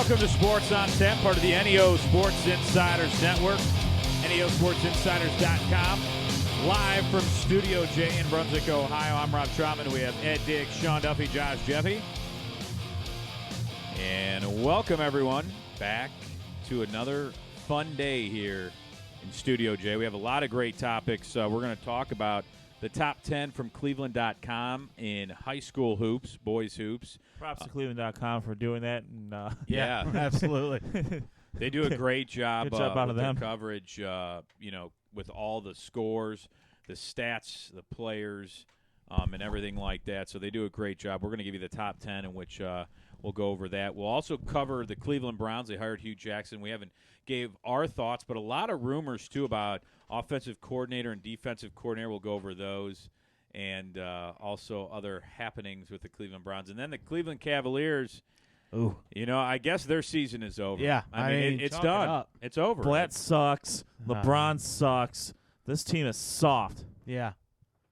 Welcome to Sports on Tap, part of the NEO Sports Insiders Network, neosportsinsiders.com. Live from Studio J in Brunswick, Ohio. I'm Rob Trotman. We have Ed Diggs, Sean Duffy, Josh Jeffy. And welcome, everyone, back to another fun day here in Studio J. We have a lot of great topics. We're going to talk about the top 10 from Cleveland.com in high school hoops, boys hoops. Props to Cleveland.com for doing that. And, yeah, absolutely. They do a great job, Good job out with of them. their coverage, with all the scores, the stats, the players, and everything like that. So they do a great job. We're going to give you the top 10 in which we'll go over that. We'll also cover the Cleveland Browns. They hired Hugh Jackson. We haven't gave our thoughts, but a lot of rumors, too, about offensive coordinator and defensive coordinator. We'll go over those. And also other happenings with the Cleveland Browns. And then the Cleveland Cavaliers, Ooh. I guess their season is over. Yeah. I mean it's done. It's over. Blatt sucks. LeBron sucks. This team is soft. Yeah.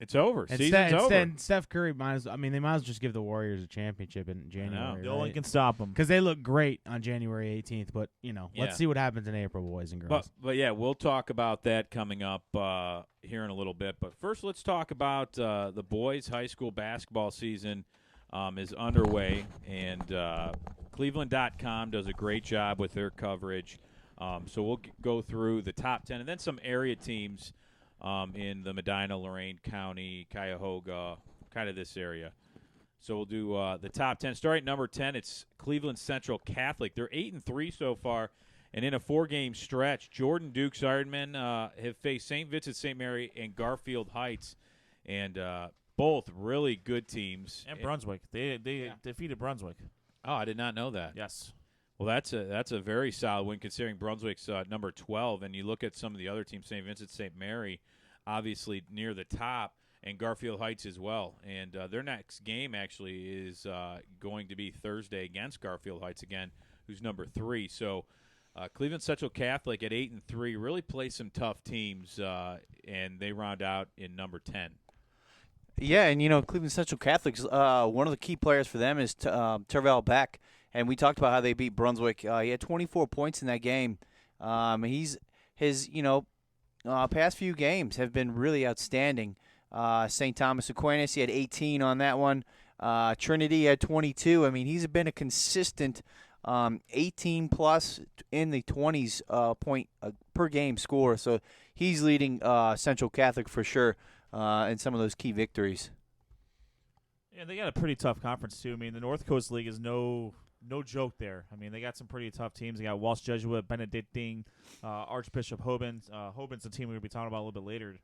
It's over. And Season's over. And Steph Curry they might as well just give the Warriors a championship in January. No one can stop them. Because they look great on January 18th, but, let's see what happens in April, boys and girls. But yeah, we'll talk about that coming up here in a little bit. But first, let's talk about the boys' high school basketball season is underway, and Cleveland.com does a great job with their coverage. So we'll go through the top 10 and then some area teams in the Medina, Lorain County, Cuyahoga, kind of this area. So we'll do the top 10. Starting at number 10, it's Cleveland Central Catholic. They're 8-3 so far, and in a 4-game stretch, Jordan Duke's Ironmen have faced St. Vincent St. Mary and Garfield Heights, and both really good teams. And Brunswick. They defeated Brunswick. Oh, I did not know that. Yes. Well, that's a very solid win considering Brunswick's number 12, and you look at some of the other teams, St. Vincent St. Mary, obviously near the top, and Garfield Heights as well. And their next game actually is going to be Thursday against Garfield Heights again, who's number 3. So Cleveland Central Catholic at 8-3 really plays some tough teams, and they round out in number 10. Yeah, and Cleveland Central Catholic's one of the key players for them is Terrell Beck, and we talked about how they beat Brunswick. He had 24 points in that game. His past few games have been really outstanding. St. Thomas Aquinas, he had 18 on that one. Trinity had 22. I mean, he's been a consistent 18-plus in the 20s point per game score. So he's leading Central Catholic for sure in some of those key victories. Yeah, they got a pretty tough conference, too. I mean, the North Coast League is no joke there. I mean, they got some pretty tough teams. They got Walsh Jesuit, Benedictine, Archbishop Hobin. Hobin's a team we're going to be talking about a little bit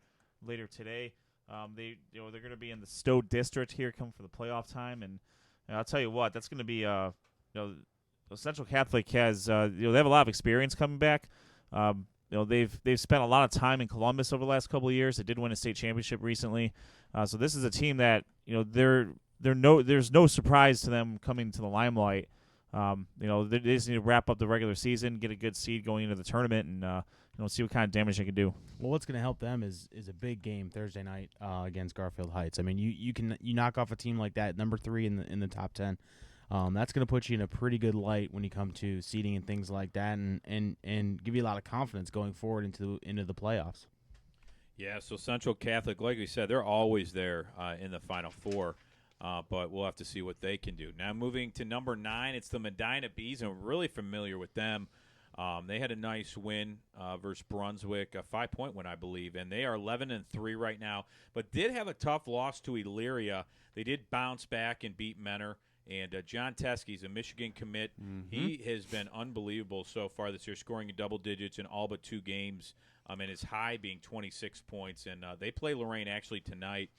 later today. They're going to be in the Stowe District here, coming for the playoff time, and I'll tell you what, that's going to be Central Catholic has they have a lot of experience coming back. They've spent a lot of time in Columbus over the last couple of years. They did win a state championship recently, so this is a team that there's no surprise to them coming to the limelight. They just need to wrap up the regular season, get a good seed going into the tournament, and see what kind of damage they can do. Well, what's going to help them is a big game Thursday night against Garfield Heights. I mean, you knock off a team like that, number 3 in the top 10. That's going to put you in a pretty good light when you come to seeding and things like that, and give you a lot of confidence going forward into the playoffs. Yeah, so Central Catholic, like we said, they're always there in the Final Four, but we'll have to see what they can do. Now moving to number 9, it's the Medina Bees, and we're really familiar with them. They had a nice win versus Brunswick, a 5-point win, I believe, and they are 11-3 right now, but did have a tough loss to Elyria. They did bounce back and beat Menor. And John Teskey's a Michigan commit. Mm-hmm. He has been unbelievable so far this year, scoring in double digits in all but 2 games, and his high being 26 points. And they play Lorain actually tonight,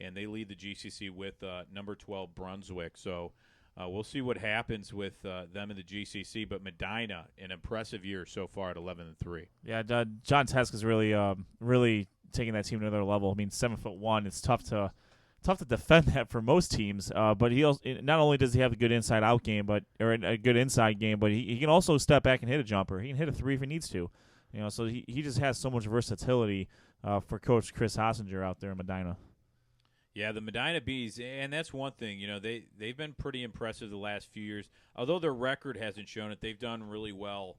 and they lead the GCC with number 12 Brunswick. So we'll see what happens with them in the GCC. But Medina, an impressive year so far at 11-3. Yeah, John Teske is really taking that team to another level. I mean, 7'1", it's tough to defend that for most teams, but he also, not only does he have a good inside-out game, or a good inside game, but he can also step back and hit a jumper. He can hit a 3 if he needs to. So he just has so much versatility for Coach Chris Hossinger out there in Medina. Yeah, the Medina Bees, and that's one thing. They've been pretty impressive the last few years. Although their record hasn't shown it, they've done really well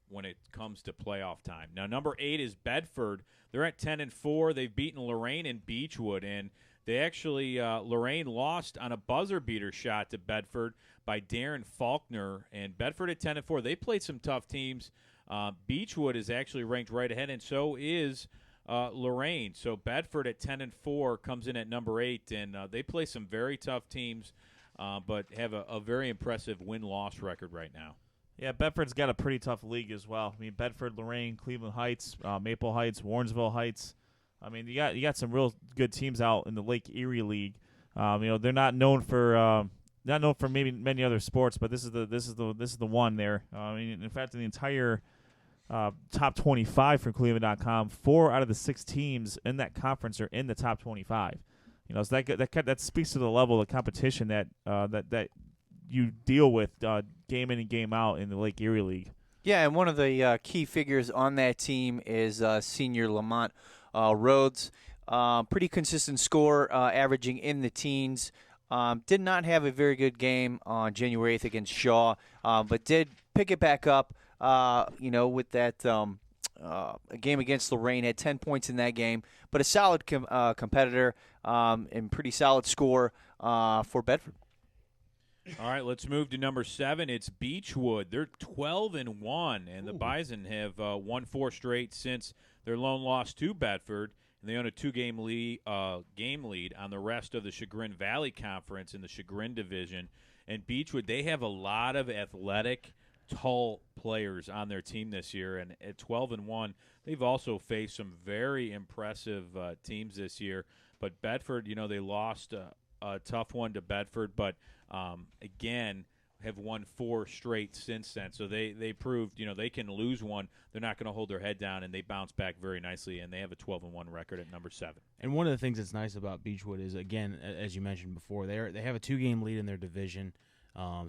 when it comes to playoff time. Now, number 8 is Bedford. They're at 10-4. They've beaten Lorraine and Beechwood, and they actually Lorraine lost on a buzzer beater shot to Bedford by Darren Faulkner, and Bedford at 10-4. They played some tough teams. Beechwood is actually ranked right ahead, and so is Lorraine. So Bedford at 10-4 comes in at number 8, and they play some very tough teams, but have a very impressive win-loss record right now. Yeah, Bedford's got a pretty tough league as well. I mean, Bedford, Lorraine, Cleveland Heights, Maple Heights, Warrensville Heights. I mean, you got some real good teams out in the Lake Erie League. They're not known for maybe many other sports, but this is the one there. In fact, in the entire top 25 from Cleveland.com, 4 out of the 6 teams in that conference are in the top 25. So that speaks to the level of competition that you deal with game in and game out in the Lake Erie League. Yeah, and one of the key figures on that team is senior Lamont Rhodes. Pretty consistent score, averaging in the teens. Did not have a very good game on January 8th against Shaw, but did pick it back up, with that game against Lorraine. Had 10 points in that game, but a solid competitor and pretty solid score for Bedford. All right, let's move to number 7. It's Beechwood. They're 12-1, and the Bison have won 4 straight since their lone loss to Bedford, and they own a 2-game lead on the rest of the Chagrin Valley Conference in the Chagrin Division. And Beechwood, they have a lot of athletic, tall players on their team this year, and at 12-1, they've also faced some very impressive teams this year. But Bedford, they lost a tough one to Bedford, but again, have won 4 straight since then. So they proved, they can lose one. They're not going to hold their head down, and they bounce back very nicely, and they have a 12-1 record at number 7. And one of the things that's nice about Beechwood is, again, as you mentioned before, they have a 2-game lead in their division.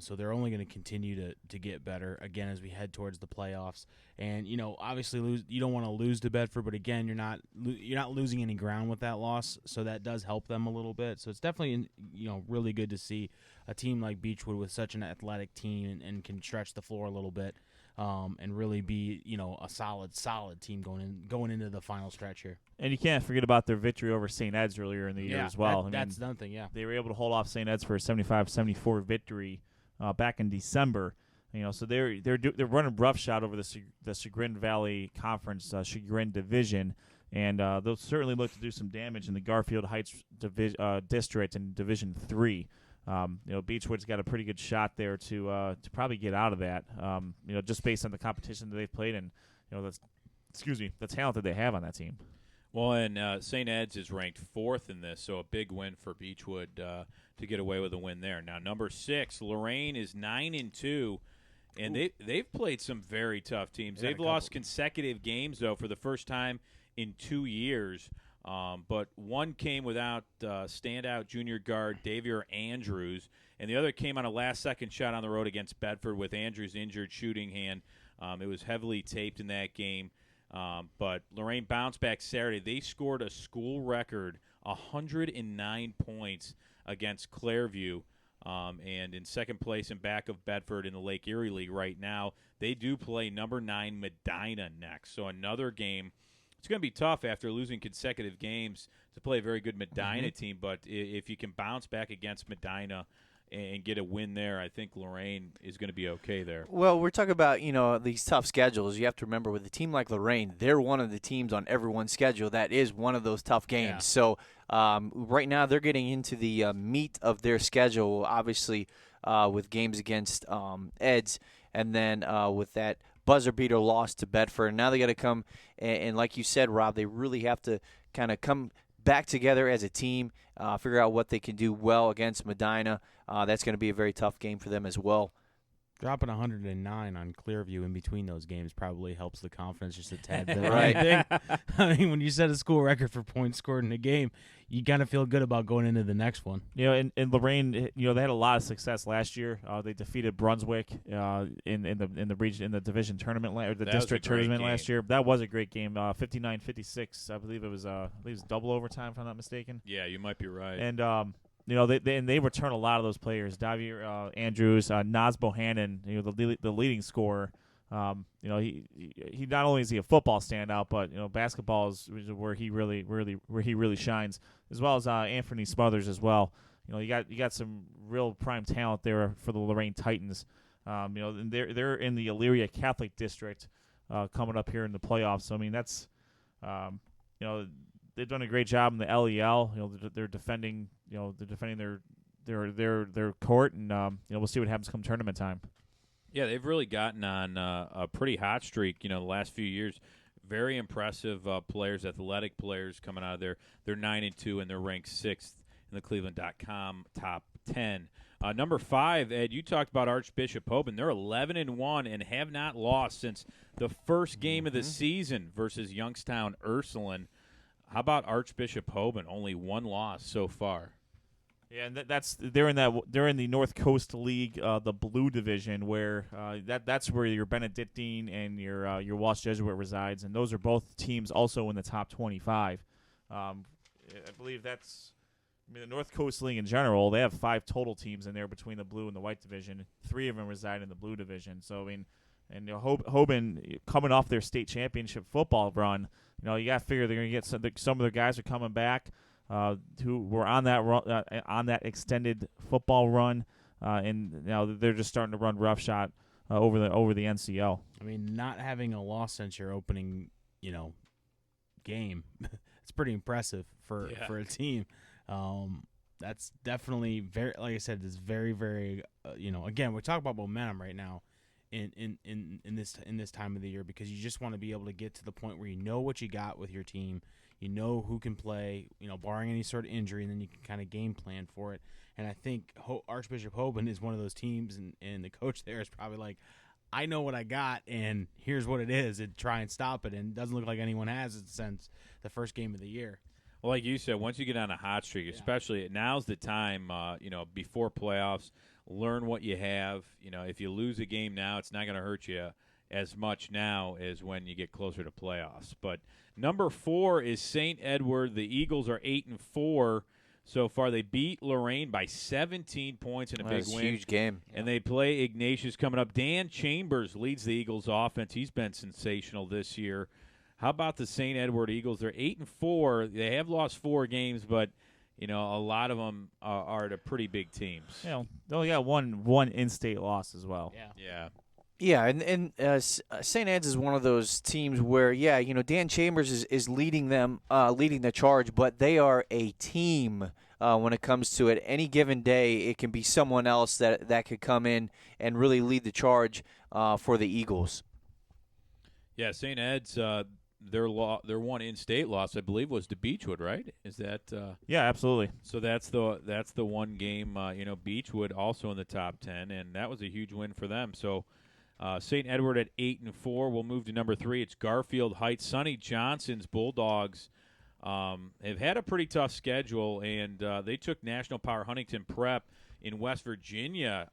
So they're only going to continue to get better, again, as we head towards the playoffs. And, obviously you don't want to lose to Bedford, but, again, you're not losing any ground with that loss, so that does help them a little bit. So it's definitely, really good to see a team like Beechwood with such an athletic team and can stretch the floor a little bit and really be, a solid team going into the final stretch here. And you can't forget about their victory over St. Ed's earlier in the year as well. That's nothing, yeah. They were able to hold off St. Ed's for a 75-74 victory back in December. So they're running roughshod over the Chagrin Valley Conference Chagrin Division, and they'll certainly look to do some damage in the Garfield Heights district in Division 3. Beechwood's got a pretty good shot there to probably get out of that. Just based on the competition that they've played and the talent that they have on that team. Well, and St. Ed's is ranked 4th in this, so a big win for Beechwood to get away with a win there. Now, number 6, Lorraine is 9-2, and they've played some very tough teams. They've lost consecutive games, though, for the first time in 2 years. But one came without standout junior guard Davier Andrews, and the other came on a last-second shot on the road against Bedford with Andrews' injured shooting hand. It was heavily taped in that game. But Lorraine bounced back Saturday. They scored a school record 109 points against Clairview, and in second place and back of Bedford in the Lake Erie League right now. They do play number 9 Medina next. So another game. It's going to be tough after losing consecutive games to play a very good Medina team, but if you can bounce back against Medina and get a win there, I think Lorraine is going to be okay there. Well, we're talking about, these tough schedules. You have to remember with a team like Lorraine, they're one of the teams on everyone's schedule that is one of those tough games. Yeah. So right now they're getting into the meat of their schedule, obviously with games against Eds, and then with that buzzer beater loss to Bedford. And now they got to come, and like you said, Rob, they really have to kind of come back together as a team, figure out what they can do well against Medina. That's going to be a very tough game for them as well. Dropping 109 on Clearview in between those games probably helps the confidence just a tad bit. Right. I mean, when you set a school record for points scored in a game, you kind of feel good about going into the next one. You know, in Lorraine, you know, they had a lot of success last year. They defeated Brunswick in the region, in the division tournament or the district tournament last year. That was a great game. 59-56. I believe it was double overtime, if I'm not mistaken. Yeah, you might be right. And you know, they return a lot of those players. Davir Andrews, Naz Bohannon, you know, the leading scorer. You know, he not only is he a football standout, but you know, basketball is where he really shines, as well as Anthony Smothers as well. You know, you got some real prime talent there for the Lorraine Titans. You know, and they're in the Elyria Catholic District coming up here in the playoffs. So I mean, that's you know, they've done a great job in the LEL. You know, they're defending. You know, they're defending their court, and you know, we'll see what happens come tournament time. Yeah, they've really gotten on a pretty hot streak. You know, the last few years, very impressive players, athletic players coming out of there. They're 9-2 and they're ranked 6th in the Cleveland.com top 10. Number 5, Ed, you talked about Archbishop Hoban. They're 11-1 and have not lost since the first game of the season versus Youngstown Ursuline. How about Archbishop Hoban? Only one loss so far. Yeah, and they're in the North Coast League, the Blue Division, where that's where your Benedictine and your Walsh Jesuit resides, and those are both teams also in the top 25. I believe that's. I mean, the North Coast League in general, they have 5 total teams in there between the Blue and the White Division. 3 of them reside in the Blue Division. So I mean, and you know, Hoban coming off their state championship football run, you know, you got to figure they're going to get some of their guys are coming back. Who were on that on that extended football run, and now they're just starting to run roughshod over the NCL. I mean, not having a loss since your opening, you know, game, it's pretty impressive for a team. That's definitely very, like I said, it's very, very. You know, again, we talk about momentum right now in this time of the year, because you just want to be able to get to the point where you know what you got with your team. You know who can play, you know, barring any sort of injury, and then you can kind of game plan for it. And I think Archbishop Hoban is one of those teams, and the coach there is probably like, I know what I got, and here's what it is, and try and stop it. And it doesn't look like anyone has it since the first game of the year. Well, like you said, once you get on a hot streak, especially now's the time, you know, before playoffs, learn what you have. You know, if you lose a game now, it's not going to hurt you as much now as when you get closer to playoffs. But number 4 is St. Edward. The Eagles are 8-4 so far. They beat Lorraine by 17 points in a big win. Huge game. And they play Ignatius coming up. Dan Chambers leads the Eagles offense. He's been sensational this year. How about the St. Edward Eagles? They're 8-4. They have lost 4 games, but you know, a lot of them are to pretty big teams. You know, they only got one in-state loss as well. Yeah. Yeah, and St. Ed's is one of those teams where, yeah, you know, Dan Chambers is leading them, leading the charge, but they are a team when it comes to it. Any given day, it can be someone else that could come in and really lead the charge for the Eagles. Yeah, St. Ed's, their one in-state loss, I believe, was to Beechwood, right? Is that? Yeah, absolutely. So that's the one game. You know, Beechwood also in the top 10, and that was a huge win for them. So. St. Edward at 8-4. We'll move to number 3. It's Garfield Heights. Sonny Johnson's Bulldogs have had a pretty tough schedule, and they took National Power Huntington Prep in West Virginia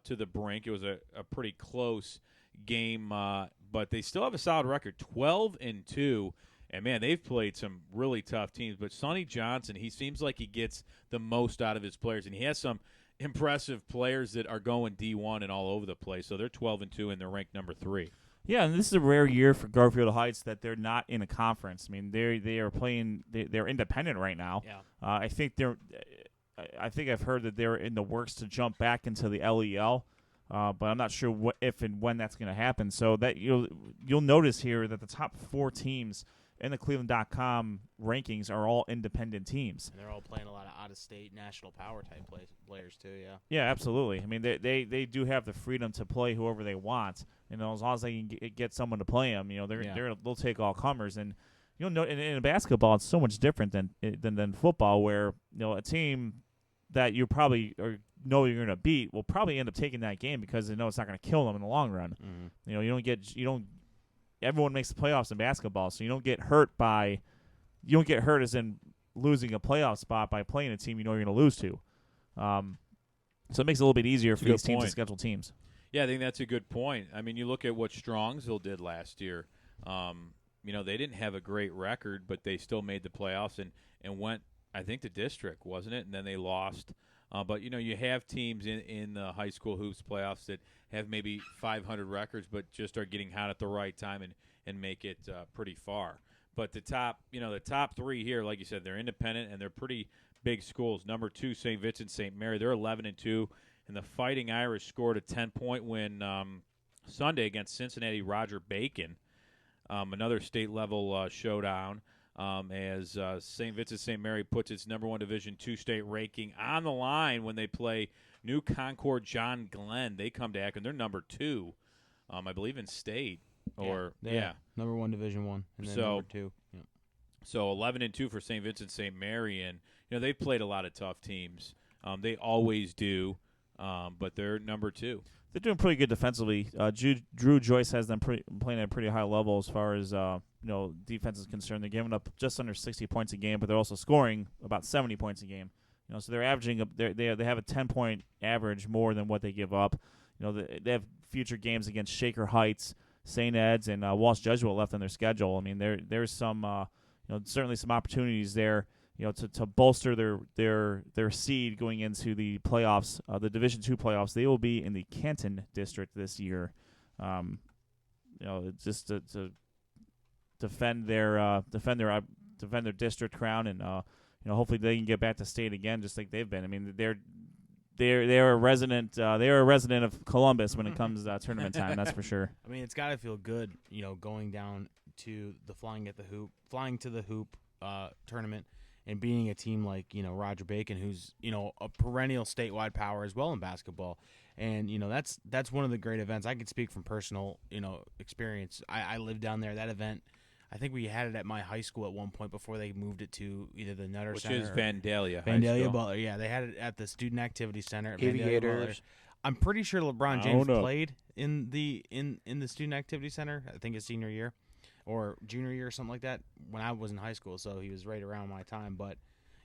to the brink. It was a pretty close game, but they still have a solid record, 12-2. And, man, they've played some really tough teams. But Sonny Johnson, he seems like he gets the most out of his players, and he has some impressive players that are going D1 and all over the place. So they're 12-2 and they're ranked number 3. Yeah, and this is a rare year for Garfield Heights that they're not in a conference. I mean, they are playing. They're independent right now. Yeah. I think I've heard that they're in the works to jump back into the LEL, but I'm not sure if and when that's going to happen. So that you'll notice here that the top 4 teams in the Cleveland.com rankings are all independent teams. And they're all playing a lot of out-of-state national power type players too, yeah. Yeah, absolutely. I mean, they do have the freedom to play whoever they want. You know, as long as they can get someone to play them, you know, they'll take all comers. And you know, in basketball, it's so much different than football, where you know a team that you probably are know you're going to beat will probably end up taking that game because they know it's not going to kill them in the long run. Mm-hmm. Everyone makes the playoffs in basketball, so you don't get hurt as in losing a playoff spot by playing a team you know you're going to lose to. So it makes it a little bit easier for these teams to schedule teams. Yeah, I think that's a good point. I mean, you look at what Strongsville did last year. They didn't have a great record, but they still made the playoffs and went, I think, to district, wasn't it? And then they lost. But you have teams in the high school hoops playoffs that have maybe 500 records, but just are getting hot at the right time and make it pretty far. But the top 3 here, like you said, they're independent and they're pretty big schools. Number 2, St. Vincent St. Mary, they're 11-2, and the Fighting Irish scored a 10-point win Sunday against Cincinnati Roger Bacon. Another state level showdown. As St. Vincent St. Mary puts its number 1 Division II state ranking on the line when they play New Concord John Glenn. They come to Akron. They're number 2, I believe, in state. Number 1 Division I, and then number 2. Yeah. So 11-2 for St. Vincent St. Mary, and they've played a lot of tough teams. They always do, but they're number 2. They're doing pretty good defensively. Drew Joyce has them playing at a pretty high level as far as defense is concerned. They're giving up just under 60 points a game, but they're also scoring about 70 points a game. So they're averaging they have a 10-point average more than what they give up. They have future games against Shaker Heights, St. Ed's, and Walsh Jesuit left on their schedule. I mean, there's some certainly some opportunities there. To bolster their seed going into the playoffs, the Division II playoffs. They will be in the Canton district this year. Just to defend their district crown, and hopefully they can get back to state again, just like they've been. I mean, they're a resident of Columbus when it comes to tournament time. That's for sure. I mean, it's got to feel good, going down to the flying to the hoop tournament. And being a team like, Roger Bacon, who's, a perennial statewide power as well in basketball. And, that's one of the great events. I can speak from personal, experience. I lived down there. That event, I think we had it at my high school at one point before they moved it to either the Nutter Center. Which is Vandalia. Vandalia Butler. Yeah, they had it at the Student Activity Center at Aviators. I'm pretty sure LeBron James played in the Student Activity Center, I think his senior year. Or junior year or something like that when I was in high school, so he was right around my time. But,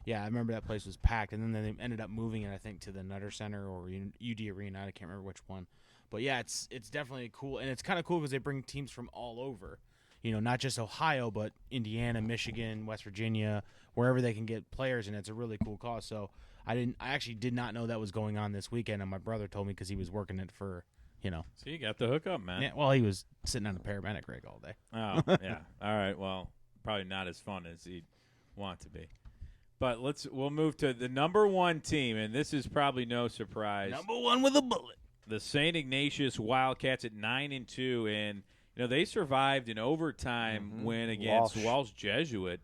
yeah, I remember that place was packed, and then they ended up moving it, I think, to the Nutter Center or UD Arena. I can't remember which one. But, yeah, it's definitely cool, and it's kind of cool because they bring teams from all over, not just Ohio, but Indiana, Michigan, West Virginia, wherever they can get players, and it's a really cool cause. So I actually did not know that was going on this weekend, and my brother told me because he was working it for – So you got the hookup, man. Yeah, well, he was sitting on a paramedic rig all day. Oh, yeah. All right. Well, probably not as fun as he'd want to be. But we'll move to the number 1 team, and this is probably no surprise. Number 1 with a bullet. The St. Ignatius Wildcats at 9-2, and they survived an overtime win against Walsh Jesuit.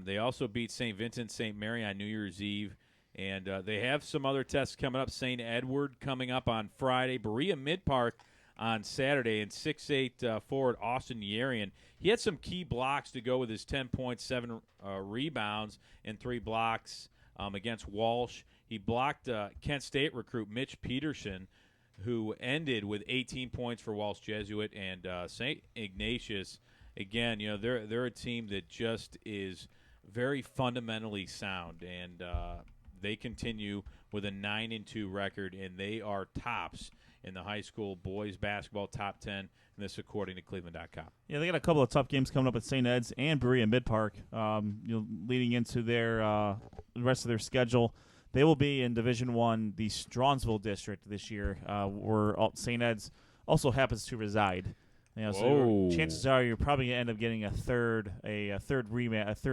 They also beat St. Vincent St. Mary on New Year's Eve. And they have some other tests coming up. St. Edward coming up on Friday. Berea Mid-Park on Saturday. And 6'8" forward Austin Yerian. He had some key blocks to go with his 10.7 rebounds and 3 blocks against Walsh. He blocked Kent State recruit Mitch Peterson, who ended with 18 points for Walsh Jesuit. And St. Ignatius, again, they're a team that just is very fundamentally sound. And they continue with a 9-2 record, and they are tops in the high school boys basketball top 10, and this according to Cleveland.com. Yeah, they got a couple of tough games coming up at St. Ed's and Berea Mid-Park. Leading into their the rest of their schedule, they will be in Division I, the Strongsville district this year, where St. Ed's also happens to reside. So chances are you're probably gonna end up getting a third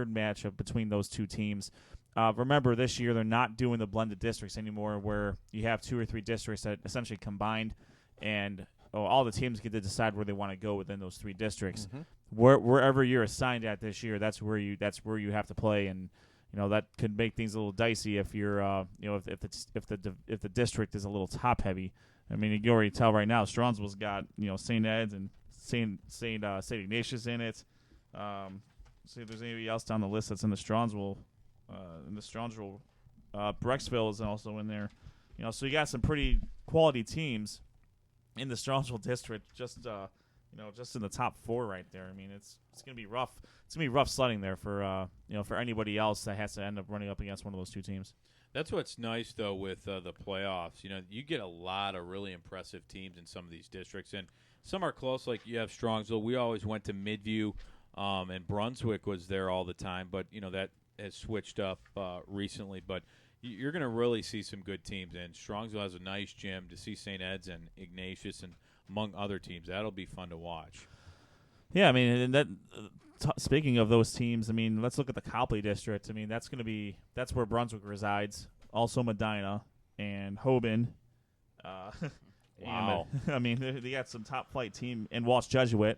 match between those two teams. Remember, this year they're not doing the blended districts anymore, where you have 2 or 3 districts that essentially combined, and all the teams get to decide where they want to go within those 3 districts. Mm-hmm. Wherever you're assigned at this year, that's where you have to play, and that could make things a little dicey if you're if the district is a little top heavy. I mean, you can already tell right now Strongsville's got St. Ed's and St. Ignatius in it. See if there's anybody else down the list that's in the Strongsville. Brecksville is also in there. So you got some pretty quality teams in the Strongsville district. Just in the top 4 right there. I mean, it's gonna be rough. It's gonna be rough sledding there for for anybody else that has to end up running up against one of those 2 teams. That's what's nice, though, with the playoffs. You get a lot of really impressive teams in some of these districts, and some are close, like you have Strongsville. We always went to Midview, and Brunswick was there all the time, but, that has switched up recently. But you're going to really see some good teams, and Strongsville has a nice gym to see St. Ed's and Ignatius and among other teams. That'll be fun to watch. Yeah, I mean, and that. Speaking of those teams, I mean, let's look at the Copley district. I mean, that's where Brunswick resides. Also Medina and Hoban. Wow. And, I mean, they got some top flight team in Walsh Jesuit.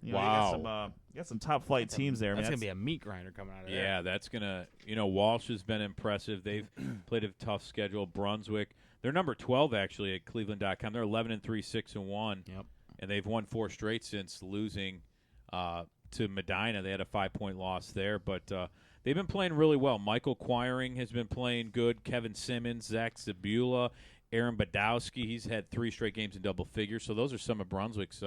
Wow. You got some top flight teams there. That's going to be a meat grinder coming out of there. Yeah, that's going to Walsh has been impressive. They've played a tough schedule. Brunswick, they're number 12 actually at Cleveland.com. They're 11-3, 6-1. Yep. And they've won 4 straight since losing to Medina. They had a 5-point loss there, but they've been playing really well. Michael Quiring has been playing good. Kevin Simmons, Zach Zabula, Aaron Badowski. He's had 3 straight games in double figures. So those are some of Brunswick's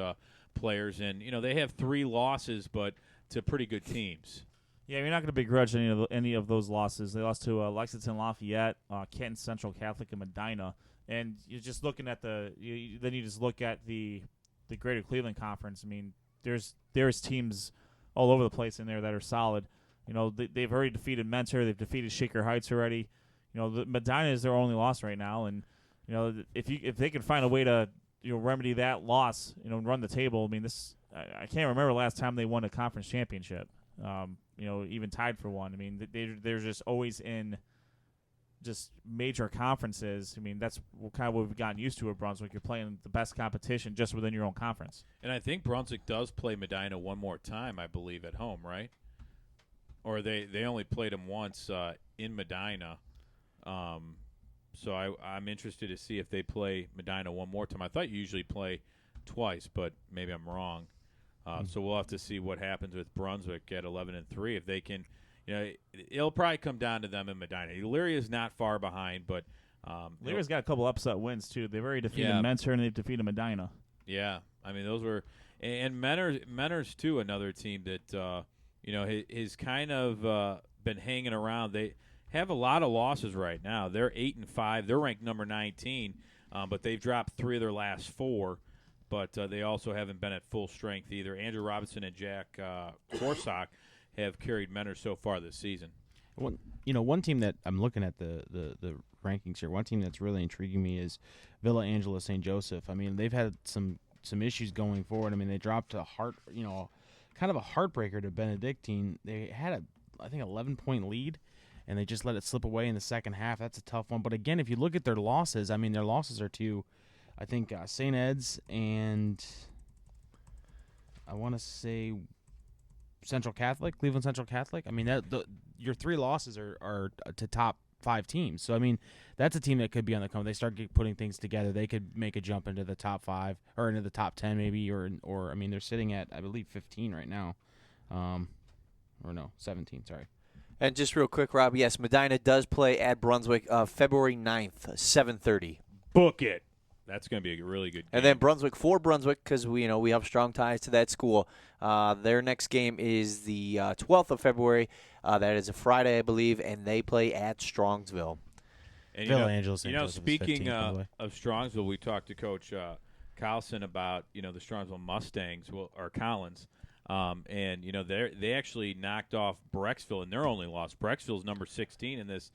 players, and they have 3 losses, but to pretty good teams. Yeah, you're not going to begrudge any of those losses. They lost to Lexington Lafayette, Canton Central Catholic, and Medina. And you're just looking at then you just look at the Greater Cleveland Conference. I mean, there's teams all over the place in there that are solid. They've already defeated Mentor. They've defeated Shaker Heights already. Medina is their only loss right now, and if they can find a way to remedy that loss, and run the table. I mean, I can't remember last time they won a conference championship. Even tied for one. I mean, they're just always in just major conferences. I mean, that's kind of what we've gotten used to at Brunswick. You're playing the best competition just within your own conference. And I think Brunswick does play Medina one more time, I believe, at home, right? Or they only played them once in Medina. So I'm interested to see if they play Medina one more time. I thought you usually play twice, but maybe I'm wrong. So we'll have to see what happens with Brunswick at 11-3 if they can. It'll probably come down to them in Medina. Elyria is not far behind, but Elyria's got a couple upset wins too. They've already defeated Mentor and they've defeated Medina. Yeah, I mean those were and Mentor's too, another team that has kind of been hanging around. They have a lot of losses right now. They're 8-5. They're ranked number 19, but they've dropped 3 of their last 4. But they also haven't been at full strength either. Andrew Robinson and Jack Corsock have carried Mentor so far this season. One team that I'm looking at the rankings here. One team that's really intriguing me is Villa Angela St. Joseph. I mean, they've had some issues going forward. I mean, they dropped kind of a heartbreaker to Benedictine. They had I think 11-point lead, and they just let it slip away in the second half. That's a tough one. But again, if you look at their losses, I mean, their losses are to, I think, St. Ed's and I want to say Cleveland Central Catholic. I mean, your 3 losses are to top 5 teams. So, I mean, that's a team that could be on the come. They start putting things together. They could make a jump into the top 5 or into the top 10 maybe, or I mean, they're sitting at, I believe, 15 right now. Or no, 17, sorry. And just real quick, Rob, yes, Medina does play at Brunswick February 9th, 7:30. Book it. That's going to be a really good game. And then Brunswick, because we have strong ties to that school. Their next game is the 12th of February. That is a Friday, I believe, and they play at Strongsville. And Villa Angela St. Joseph speaking 15, of Strongsville, we talked to Coach Carlson about the Strongsville Mustangs, or Collins, and they actually knocked off Brecksville in their only loss. Brecksville's number 16 in this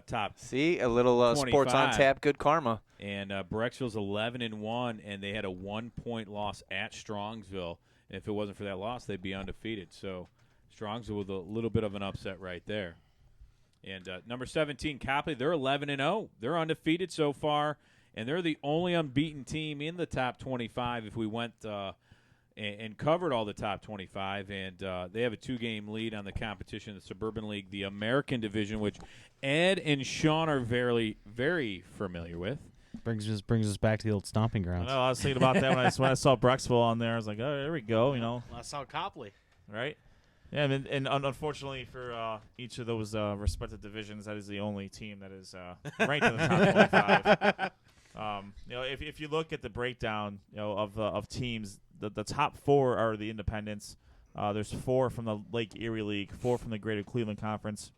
top. See, a little sports on tap, good karma. And Brecksville's 11-1, and they had a 1-point loss at Strongsville. And if it wasn't for that loss, they'd be undefeated. So Strongsville with a little bit of an upset right there. And number 17, Copley, they're 11-0. They're undefeated so far, and they're the only unbeaten team in the top 25 if we went and covered all the top 25. And they have a 2-game lead on the competition, the Suburban League, the American Division, which Ed and Sean are very, very familiar with. Brings us back to the old stomping grounds. I was thinking about that when I saw Brecksville on there. I was like, oh, there we go. I saw Copley. Right? Yeah, and unfortunately for each of those respective divisions, that is the only team that is ranked in the top 25. If you look at the breakdown, of teams, the top 4 are the independents. There's 4 from the Lake Erie League, 4 from the Greater Cleveland Conference,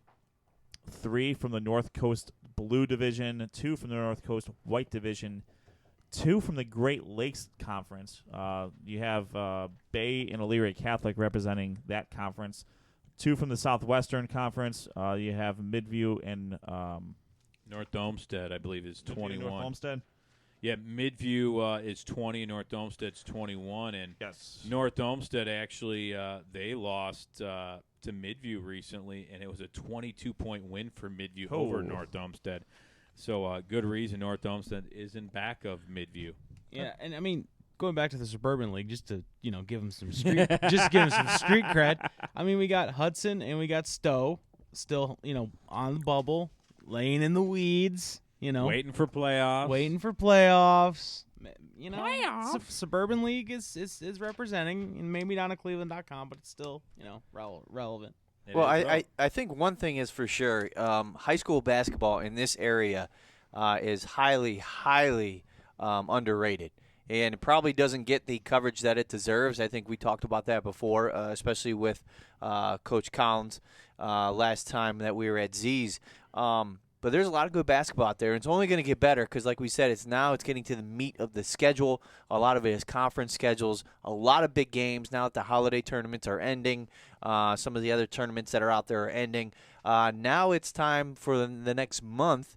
3 from the North Coast Blue Division, 2 from the North Coast White Division, 2 from the Great Lakes Conference. You have Bay and Elyria Catholic representing that conference. 2 from the Southwestern Conference. You have Midview and North Olmsted, I believe, is 21. North Olmsted. Yeah, Midview is 20, and North Olmsted's 21. And Yes. North Olmsted actually they lost to Midview recently, and it was a 22-point win for Midview over North Olmsted. So good reason North Olmsted is in back of Midview. Yeah, and I mean, going back to the Suburban League, just to give them some street, street cred. I mean, we got Hudson and we got Stowe still, on the bubble, laying in the weeds, waiting for playoffs. Playoffs. Suburban League is representing, and maybe not on Cleveland.com, but it's still, relevant. Well, I think one thing is for sure, high school basketball in this area is highly, highly underrated. And it probably doesn't get the coverage that it deserves. I think we talked about that before, especially with Coach Collins last time that we were at Z's. But there's a lot of good basketball out there, and it's only going to get better because, like we said, it's getting to the meat of the schedule. A lot of it is conference schedules, a lot of big games now that the holiday tournaments are ending. Some of the other tournaments that are out there are ending. Now it's time for the next month,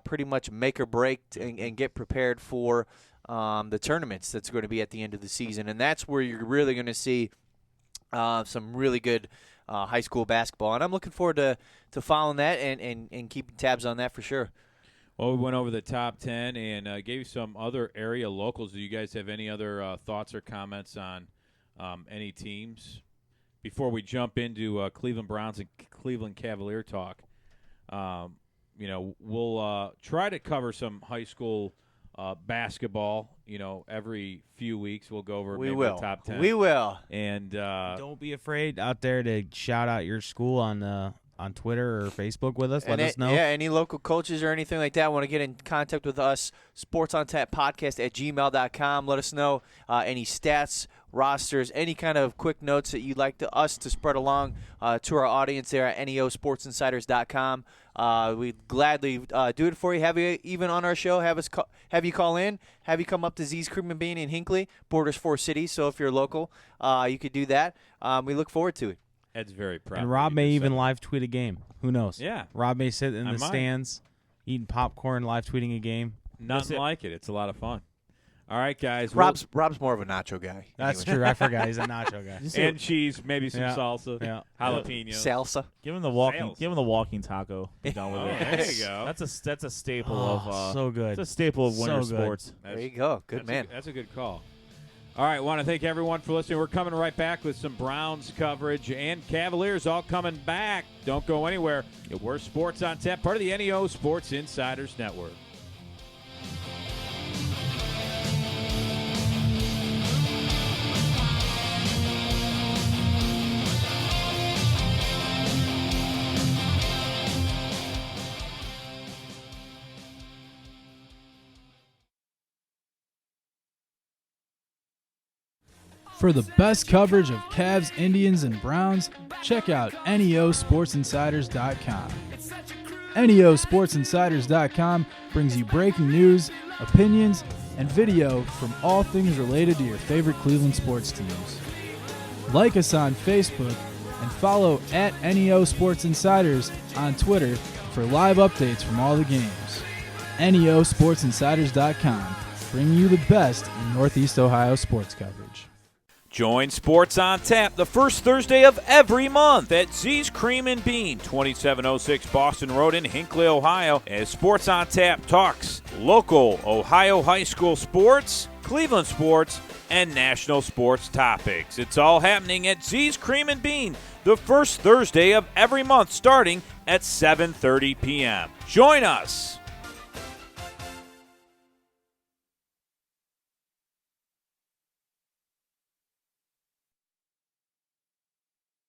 pretty much make or break and get prepared for the tournaments that's going to be at the end of the season. And that's where you're really going to see some really good high school basketball. And I'm looking forward to following that and keeping tabs on that for sure. Well, we went over the top 10 and gave you some other area locals. Do you guys have any other thoughts or comments on any teams? Before we jump into Cleveland Browns and Cleveland Cavalier talk, we'll try to cover some high school basketball. Every few weeks we'll go over the top 10. We will. And don't be afraid out there to shout out your school on Twitter or Facebook with us. Let us know. Yeah, any local coaches or anything like that want to get in contact with us, sportsontap.podcast@gmail.com. Let us know any stats, rosters, any kind of quick notes that you'd like us to spread along to our audience there at neosportsinsiders.com. We'd gladly do it for you. Have you even on our show? Have you call in? Have you come up to Z's Cream and Bean in Hinckley, borders 4 cities. So if you're local, you could do that. We look forward to it. Ed's very proud. And Rob may even live tweet a game. Who knows? Yeah. Rob may sit in the stands, eating popcorn, live tweeting a game. Nothing like it. It's a lot of fun. All right, guys. Rob's more of a nacho guy. That's true. I forgot he's a nacho guy. And cheese, maybe some salsa, jalapeno, salsa. Give him the walking taco. Be done with it. There you go. That's a staple of so good. It's a staple of winter sports. There you go. Good man. That's a good call. All right, want to thank everyone for listening. We're coming right back with some Browns coverage and Cavaliers all coming back. Don't go anywhere. We're Sports on Tap, part of the NEO Sports Insiders Network. For the best coverage of Cavs, Indians, and Browns, check out neosportsinsiders.com. neosportsinsiders.com brings you breaking news, opinions, and video from all things related to your favorite Cleveland sports teams. Like us on Facebook and follow at NEO Sports Insiders on Twitter for live updates from all the games. neosportsinsiders.com, bringing you the best in Northeast Ohio sports coverage. Join Sports on Tap the first Thursday of every month at Z's Cream and Bean, 2706 Boston Road in Hinckley, Ohio, as Sports on Tap talks local Ohio high school sports, Cleveland sports, and national sports topics. It's all happening at Z's Cream and Bean the first Thursday of every month starting at 7:30 p.m. Join us.